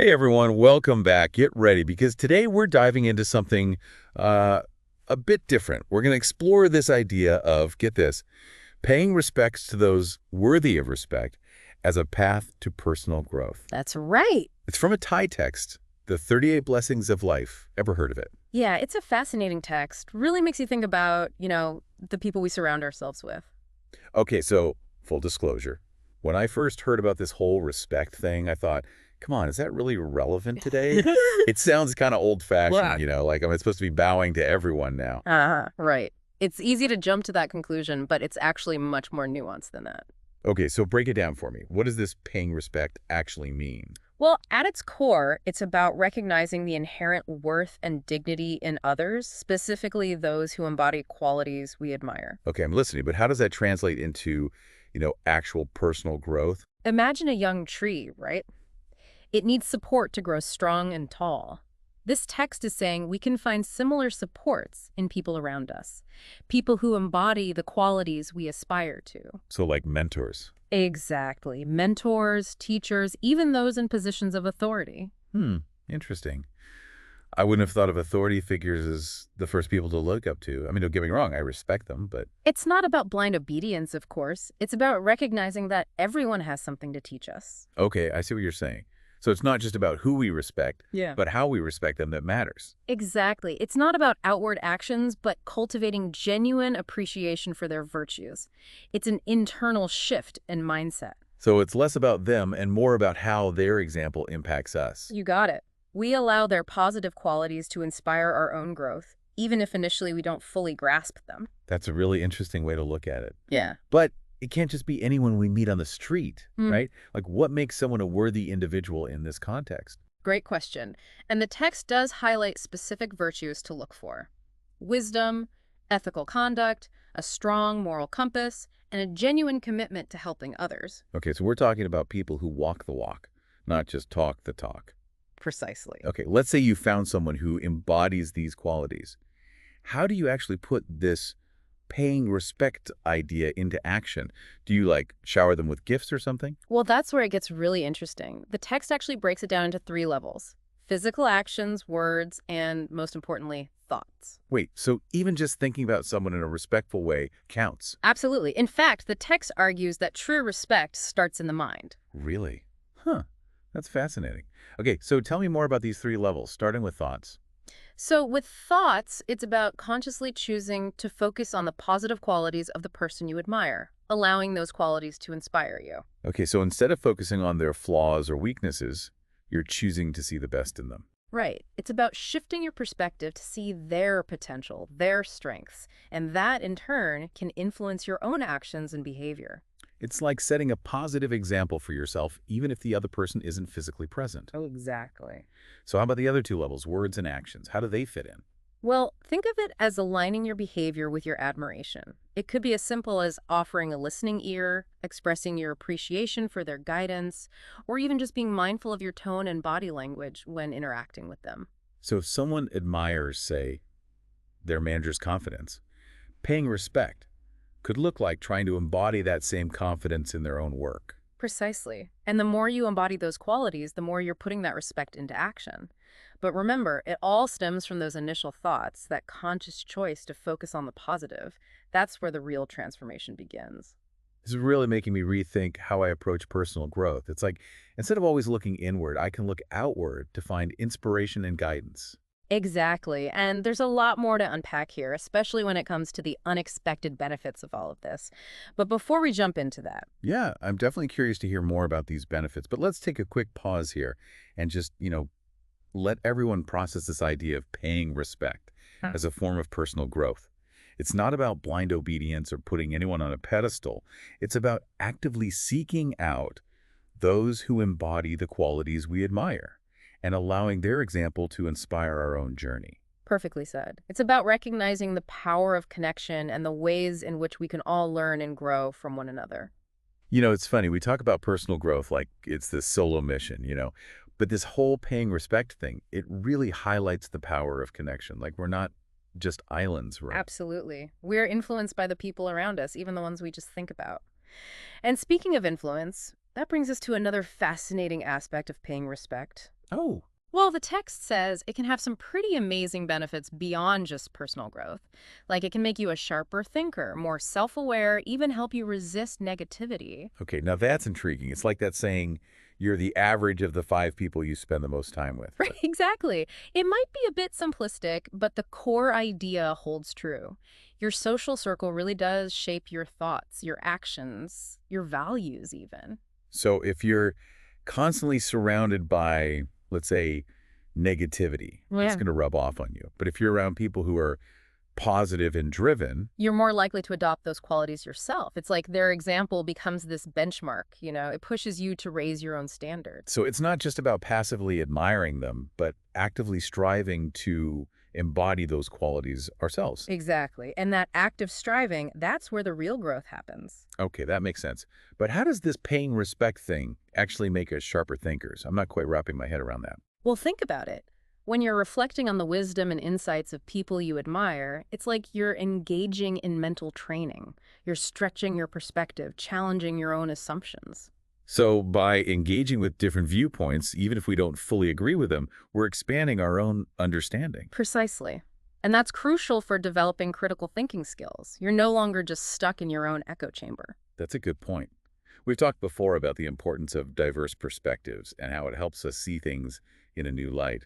Hey everyone, welcome back. Get ready because today we're diving into something uh, a bit different. We're going to explore this idea of, get this, paying respects to those worthy of respect as a path to personal growth. That's right. It's from a Thai text, The 38 Blessings of Life. Ever heard of it? Yeah, it's a fascinating text. Really makes you think about, the people we surround ourselves with. Okay, so full disclosure. When I first heard about this whole respect thing, I thought, come on, is that really relevant today? It sounds kind of old-fashioned, Yeah. like I'm supposed to be bowing to everyone now. Right. It's easy to jump to that conclusion, but it's actually much more nuanced than that. Okay, so break it down for me. What does this paying respect actually mean? Well, at its core, it's about recognizing the inherent worth and dignity in others, specifically those who embody qualities we admire. Okay, I'm listening, but how does that translate into, actual personal growth? Imagine a young tree, right? It needs support to grow strong and tall. This text is saying we can find similar supports in people around us, people who embody the qualities we aspire to. So like mentors. Exactly. Mentors, teachers, even those in positions of authority. Interesting. I wouldn't have thought of authority figures as the first people to look up to. I mean, don't get me wrong, I respect them, but It's not about blind obedience, of course. It's about recognizing that everyone has something to teach us. okay, I see what you're saying. So it's not just about who we respect, Yeah. but how we respect them that matters. Exactly. It's not about outward actions, but cultivating genuine appreciation for their virtues. It's an internal shift in mindset. So it's less about them and more about how their example impacts us. You got it. We allow their positive qualities to inspire our own growth, even if initially we don't fully grasp them. That's a really interesting way to look at it. Yeah. But it can't just be anyone we meet on the street, Hmm. right? Like what makes someone a worthy individual in this context? Great question. And the text does highlight specific virtues to look for: wisdom, ethical conduct, a strong moral compass, and a genuine commitment to helping others. Okay, so we're talking about people who walk the walk, not just talk the talk. Precisely. Okay, let's say you found someone who embodies these qualities. How do you actually put this paying respect idea into action? Do you like shower them with gifts or something? Well, that's where it gets really interesting. The text actually breaks it down into three levels: physical actions, words, and most importantly, thoughts. Wait, so even just thinking about someone in a respectful way counts? Absolutely. In fact, the text argues that true respect starts in the mind. Really? Huh, that's fascinating. Okay, so tell me more about these three levels, starting with thoughts. So, with thoughts, it's about consciously choosing to focus on the positive qualities of the person you admire, allowing those qualities to inspire you. Okay, so instead of focusing on their flaws or weaknesses, you're choosing to see the best in them. Right. It's about shifting your perspective to see their potential, their strengths, and that in turn can influence your own actions and behavior. It's like setting a positive example for yourself, even if the other person isn't physically present. Oh, exactly. So how about the other two levels, words and actions? How do they fit in? Well, think of it as aligning your behavior with your admiration. It could be as simple as offering a listening ear, expressing your appreciation for their guidance, or even just being mindful of your tone and body language when interacting with them. So if someone admires, say, their manager's confidence, paying respect could look like trying to embody that same confidence in their own work. Precisely. And the more you embody those qualities, the more you're putting that respect into action. But remember, it all stems from those initial thoughts, that conscious choice to focus on the positive. That's where the real transformation begins. This is really making me rethink how I approach personal growth. It's like, instead of always looking inward, I can look outward to find inspiration and guidance. Exactly. And there's a lot more to unpack here, especially when it comes to the unexpected benefits of all of this. But before we jump into that, Yeah, I'm definitely curious to hear more about these benefits, but let's take a quick pause here and just, let everyone process this idea of paying respect as a form of personal growth. It's not about blind obedience or putting anyone on a pedestal. It's about actively seeking out those who embody the qualities we admire and allowing their example to inspire our own journey. perfectly said. It's about recognizing the power of connection and the ways in which we can all learn and grow from one another. It's funny, we talk about personal growth like it's this solo mission, but this whole paying respect thing, it really highlights the power of connection. Like we're not just islands, right? Absolutely. We're influenced by the people around us, even the ones we just think about. And speaking of influence, that brings us to another fascinating aspect of paying respect: Oh, Well, the text says it can have some pretty amazing benefits beyond just personal growth. Like it can make you a sharper thinker, more self-aware, even help you resist negativity. okay. Now that's intriguing. It's like that saying, you're the average of the 5 people you spend the most time with. Right, exactly. It might be a bit simplistic, but the core idea holds true. Your social circle really does shape your thoughts, your actions, your values even. So if you're constantly surrounded by, let's say, negativity, it's Yeah. going to rub off on you. But if you're around people who are positive and driven, You're more likely to adopt those qualities yourself. It's like their example becomes this benchmark, it pushes you to raise your own standards. so it's not just about passively admiring them, but actively striving to embody those qualities ourselves. Exactly. And that active striving, that's where the real growth happens. Okay, that makes sense. But how does this paying respect thing actually make us sharper thinkers? I'm not quite wrapping my head around that. Well, think about it. When you're reflecting on the wisdom and insights of people you admire, it's like you're engaging in mental training. You're stretching your perspective, challenging your own assumptions. So by engaging with different viewpoints, even if we don't fully agree with them, we're expanding our own understanding. Precisely. And that's crucial for developing critical thinking skills. You're no longer just stuck in your own echo chamber. That's a good point. We've talked before about the importance of diverse perspectives and how it helps us see things in a new light.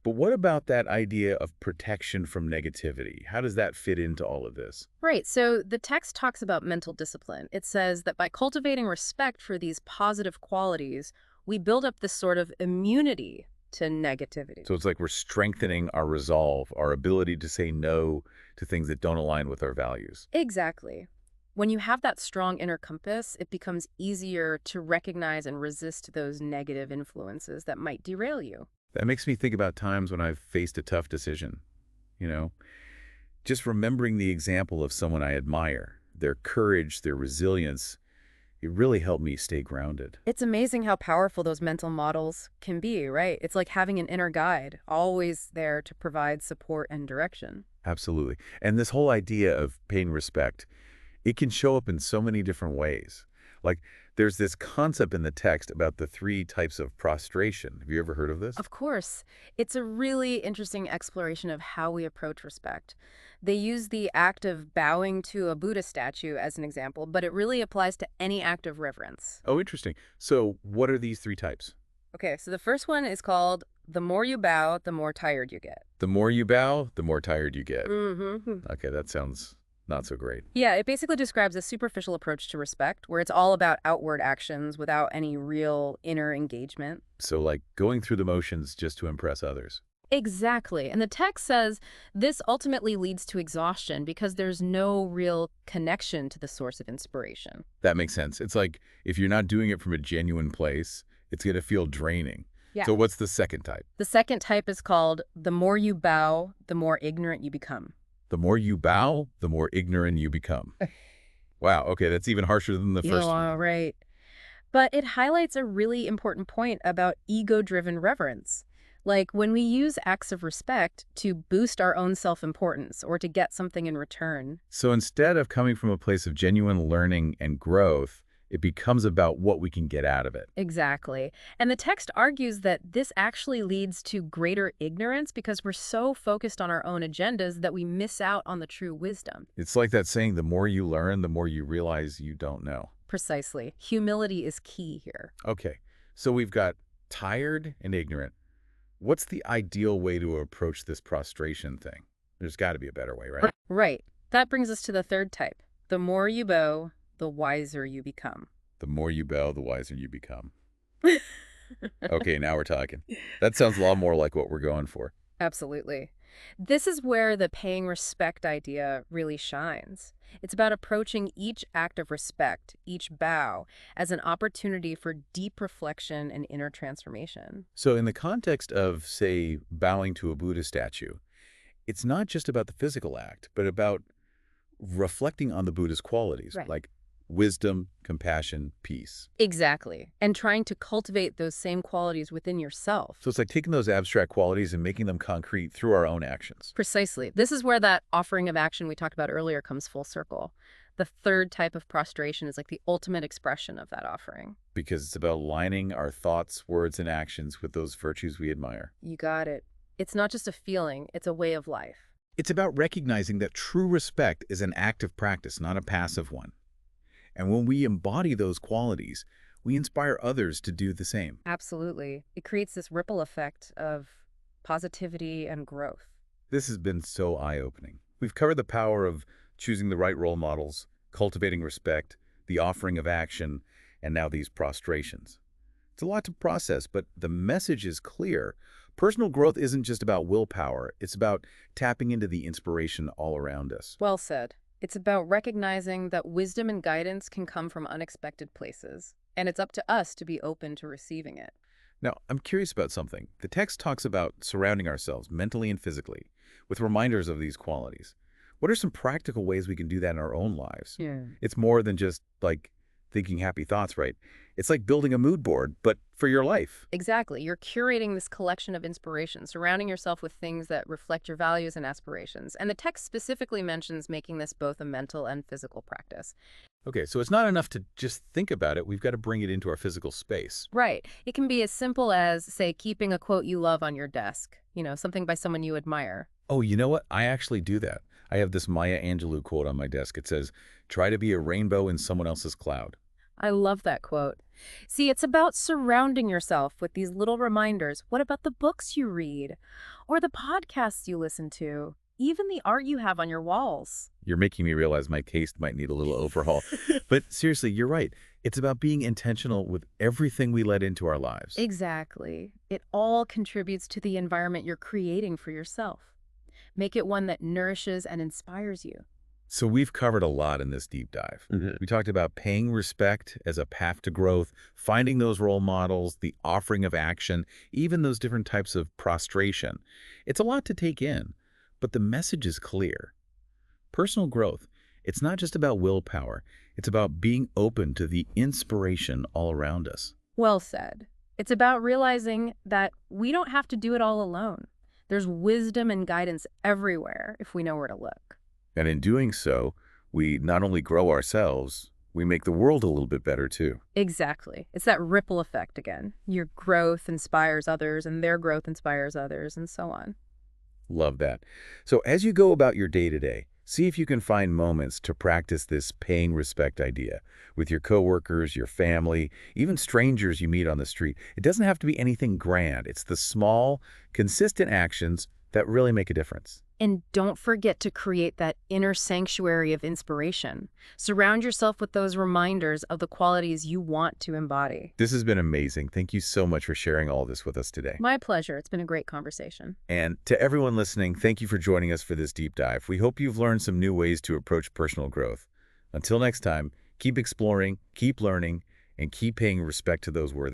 But what about that idea of protection from negativity? How does that fit into all of this? Right, so the text talks about mental discipline. It says that by cultivating respect for these positive qualities, we build up this sort of immunity to negativity. So it's like we're strengthening our resolve, our ability to say no to things that don't align with our values. Exactly. When you have that strong inner compass, it becomes easier to recognize and resist those negative influences that might derail you. That makes me think about times when I've faced a tough decision. You know, just remembering the example of someone I admire, their courage, their resilience, it really helped me stay grounded. It's amazing how powerful those mental models can be, right? It's like having an inner guide, always there to provide support and direction. Absolutely. And this whole idea of paying respect, it can show up in so many different ways. Like, there's this concept in the text about the 3 types of prostration. Have you ever heard of this? Of course, it's a really interesting exploration of how we approach respect. They use the act of bowing to a Buddha statue as an example, but it really applies to any act of reverence. Oh, interesting. So what are these 3 types? Okay, so the first one is called the more you bow, the more tired you get. The more you bow, the more tired you get. Mm-hmm. Okay, that sounds not so great. Yeah, it basically describes a superficial approach to respect where it's all about outward actions without any real inner engagement. So like going through the motions just to impress others. Exactly. And the text says this ultimately leads to exhaustion because there's no real connection to the source of inspiration. That makes sense. It's like if you're not doing it from a genuine place, it's going to feel draining. Yeah. So what's the second type? The second type is called the more you bow, the more ignorant you become. The more you bow, the more ignorant you become. Wow, okay, that's even harsher than the first one. Yeah, right. But it highlights a really important point about ego-driven reverence. Like when we use acts of respect to boost our own self-importance or to get something in return. So instead of coming from a place of genuine learning and growth, it becomes about what we can get out of it. Exactly. And the text argues that this actually leads to greater ignorance because we're so focused on our own agendas that we miss out on the true wisdom. It's like that saying, the more you learn, the more you realize you don't know. Precisely. Humility is key here. Okay, so we've got tired and ignorant. What's the ideal way to approach this prostration thing? There's got to be a better way, right? Right. That brings us to the third type. The more you bow, the wiser you become. The more you bow, the wiser you become. Okay, now we're talking. That sounds a lot more like what we're going for. Absolutely. This is where the paying respect idea really shines. It's about approaching each act of respect, each bow, as an opportunity for deep reflection and inner transformation. So in the context of, say, bowing to a Buddha statue, it's not just about the physical act, but about reflecting on the Buddha's qualities, Right. like wisdom, compassion, peace. Exactly. And trying to cultivate those same qualities within yourself. So it's like taking those abstract qualities and making them concrete through our own actions. Precisely. This is where that offering of action we talked about earlier comes full circle. The third type of prostration is like the ultimate expression of that offering. Because it's about aligning our thoughts, words, and actions with those virtues we admire. You got it. It's not just a feeling, it's a way of life. It's about recognizing that true respect is an active practice, not a passive one. And when we embody those qualities, we inspire others to do the same. Absolutely. It creates this ripple effect of positivity and growth. This has been so eye-opening. We've covered the power of choosing the right role models, cultivating respect, the offering of action, and now these prostrations. It's a lot to process, but the message is clear. Personal growth isn't just about willpower. It's about tapping into the inspiration all around us. Well said. It's about recognizing that wisdom and guidance can come from unexpected places, and it's up to us to be open to receiving it. Now, I'm curious about something. The text talks about surrounding ourselves mentally and physically with reminders of these qualities. What are some practical ways we can do that in our own lives? Yeah. It's more than just like thinking happy thoughts, right? It's like building a mood board, but for your life. Exactly. You're curating this collection of inspiration, surrounding yourself with things that reflect your values and aspirations. And the text specifically mentions making this both a mental and physical practice. Okay, so it's not enough to just think about it. We've got to bring it into our physical space. Right. It can be as simple as, say, keeping a quote you love on your desk, something by someone you admire. Oh, you know what? I actually do that. I have this Maya Angelou quote on my desk. It says, "Try to be a rainbow in someone else's cloud." I love that quote. See, it's about surrounding yourself with these little reminders. What about the books you read? Or the podcasts you listen to? Even the art you have on your walls? You're making me realize my taste might need a little overhaul. But seriously, you're right. It's about being intentional with everything we let into our lives. Exactly. It all contributes to the environment you're creating for yourself. Make it one that nourishes and inspires you. So we've covered a lot in this deep dive. We talked about paying respect as a path to growth, finding those role models, the offering of action, even those different types of prostration. It's a lot to take in, but the message is clear. Personal growth, it's not just about willpower. It's about being open to the inspiration all around us. Well said. It's about realizing that we don't have to do it all alone. There's wisdom and guidance everywhere if we know where to look. And in doing so, we not only grow ourselves, we make the world a little bit better too. Exactly. It's that ripple effect again. Your growth inspires others, and their growth inspires others, and so on. Love that. So as you go about your day-to-day, see if you can find moments to practice this paying respect idea with your coworkers, your family, even strangers you meet on the street. It doesn't have to be anything grand. It's the small, consistent actions that really make a difference. And don't forget to create that inner sanctuary of inspiration. Surround yourself with those reminders of the qualities you want to embody. This has been amazing. Thank you so much for sharing all this with us today. My pleasure. It's been a great conversation. And to everyone listening, thank you for joining us for this deep dive. We hope you've learned some new ways to approach personal growth. Until next time, keep exploring, keep learning, and keep paying respect to those worthy.